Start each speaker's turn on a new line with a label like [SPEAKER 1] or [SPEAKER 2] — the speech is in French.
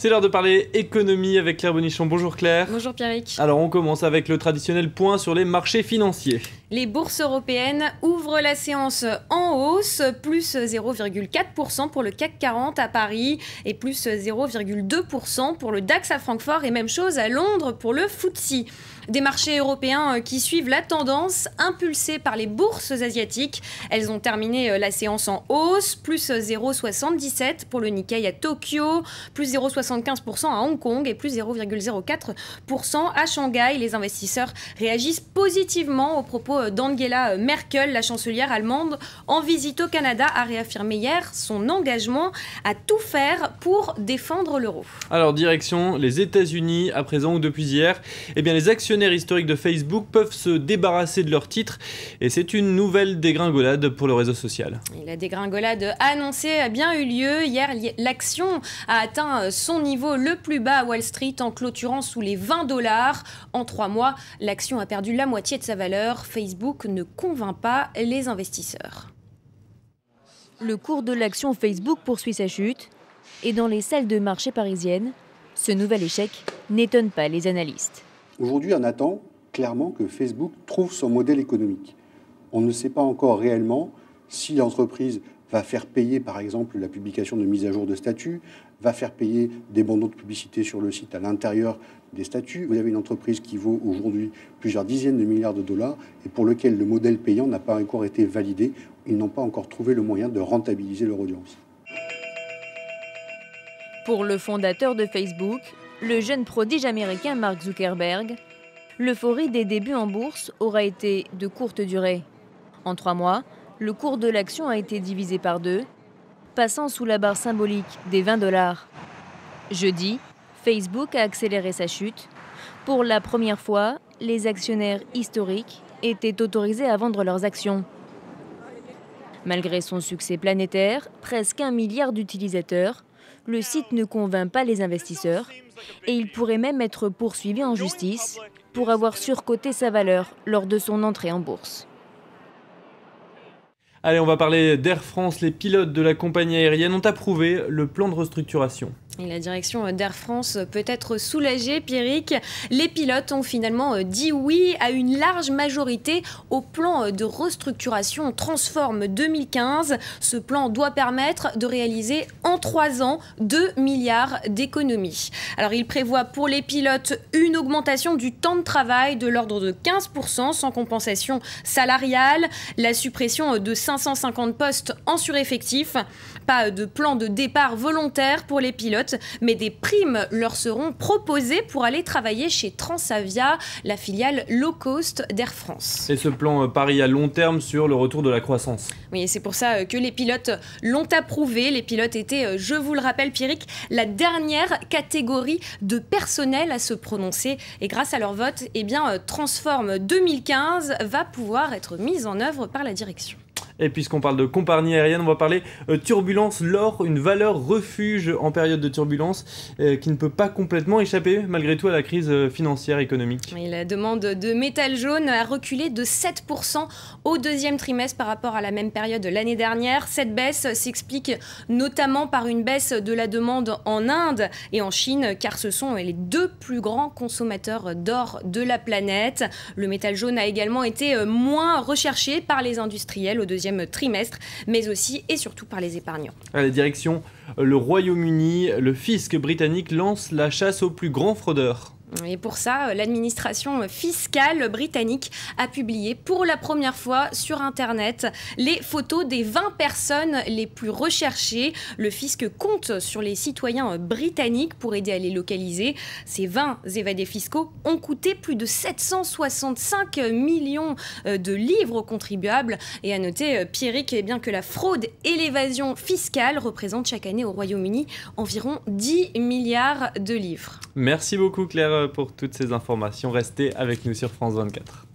[SPEAKER 1] C'est l'heure de parler économie avec Claire Bonichon. Bonjour Claire.
[SPEAKER 2] Bonjour Pierrick.
[SPEAKER 1] Alors on commence avec le traditionnel point sur les marchés financiers.
[SPEAKER 2] Les bourses européennes ouvrent la séance en hausse, plus 0,4% pour le CAC 40 à Paris et plus 0,2% pour le DAX à Francfort et même chose à Londres pour le FTSE. Des marchés européens qui suivent la tendance impulsée par les bourses asiatiques. Elles ont terminé la séance en hausse, plus 0,77 pour le Nikkei à Tokyo, plus 0,75% à Hong Kong et plus 0,04% à Shanghai. Les investisseurs réagissent positivement aux propos d'Angela Merkel, la chancelière allemande, en visite au Canada, a réaffirmé hier son engagement à tout faire pour défendre l'euro.
[SPEAKER 1] Alors direction les États-Unis à présent ou depuis hier, les actionnaires historiques de Facebook peuvent se débarrasser de leurs titres et c'est une nouvelle dégringolade pour le réseau social.
[SPEAKER 2] Et la dégringolade annoncée a bien eu lieu. Hier, l'action a atteint son niveau le plus bas à Wall Street en clôturant sous les 20 $. En 3 mois, l'action a perdu la moitié de sa valeur. Facebook ne convainc pas les investisseurs.
[SPEAKER 3] Le cours de l'action Facebook poursuit sa chute et dans les salles de marché parisiennes, ce nouvel échec n'étonne pas les analystes.
[SPEAKER 4] Aujourd'hui, on attend clairement que Facebook trouve son modèle économique. On ne sait pas encore réellement si l'entreprise va faire payer, par exemple, la publication de mise à jour de statut, va faire payer des bandeaux de publicité sur le site à l'intérieur des statuts. Vous avez une entreprise qui vaut aujourd'hui plusieurs dizaines de milliards de dollars et pour lequel le modèle payant n'a pas encore été validé. Ils n'ont pas encore trouvé le moyen de rentabiliser leur audience.
[SPEAKER 3] Pour le fondateur de Facebook, le jeune prodige américain Mark Zuckerberg, l'euphorie des débuts en bourse aura été de courte durée. En 3 mois, le cours de l'action a été divisé par 2, passant sous la barre symbolique des 20 $. Jeudi, Facebook a accéléré sa chute. Pour la première fois, les actionnaires historiques étaient autorisés à vendre leurs actions. Malgré son succès planétaire, presque 1 milliard d'utilisateurs, le site ne convainc pas les investisseurs et il pourrait même être poursuivi en justice pour avoir surcoté sa valeur lors de son entrée en bourse.
[SPEAKER 1] Allez, on va parler d'Air France. Les pilotes de la compagnie aérienne ont approuvé le plan de restructuration.
[SPEAKER 2] Et la direction d'Air France peut être soulagée, Pierrick. Les pilotes ont finalement dit oui à une large majorité au plan de restructuration Transform 2015. Ce plan doit permettre de réaliser en 3 ans 2 milliards d'économies. Alors il prévoit pour les pilotes une augmentation du temps de travail de l'ordre de 15% sans compensation salariale, la suppression de 550 postes en sureffectif, pas de plan de départ volontaire pour les pilotes, mais des primes leur seront proposées pour aller travailler chez Transavia, la filiale low cost d'Air France.
[SPEAKER 1] Et ce plan parie à long terme sur le retour de la croissance.
[SPEAKER 2] Oui, et c'est pour ça que les pilotes l'ont approuvé. Les pilotes étaient, je vous le rappelle Pierrick, la dernière catégorie de personnel à se prononcer. Et grâce à leur vote, Transform 2015 va pouvoir être mise en œuvre par la direction.
[SPEAKER 1] Et puisqu'on parle de compagnie aérienne, on va parler turbulence, l'or, une valeur refuge en période de turbulence qui ne peut pas complètement échapper malgré tout à la crise financière économique.
[SPEAKER 2] Et la demande de métal jaune a reculé de 7% au 2e trimestre par rapport à la même période de l'année dernière. Cette baisse s'explique notamment par une baisse de la demande en Inde et en Chine, car ce sont les 2 plus grands consommateurs d'or de la planète. Le métal jaune a également été moins recherché par les industriels au 2e trimestre, mais aussi et surtout par les épargnants.
[SPEAKER 1] Allez, direction le Royaume-Uni, le fisc britannique lance la chasse aux plus grands fraudeurs.
[SPEAKER 2] Et pour ça, l'administration fiscale britannique a publié pour la première fois sur Internet les photos des 20 personnes les plus recherchées. Le fisc compte sur les citoyens britanniques pour aider à les localiser. Ces 20 évadés fiscaux ont coûté plus de 765 millions de livres aux contribuables. Et à noter, Pierrick, que la fraude et l'évasion fiscale représentent chaque année au Royaume-Uni environ 10 milliards de livres.
[SPEAKER 1] Merci beaucoup Claire pour toutes ces informations. Restez avec nous sur France 24.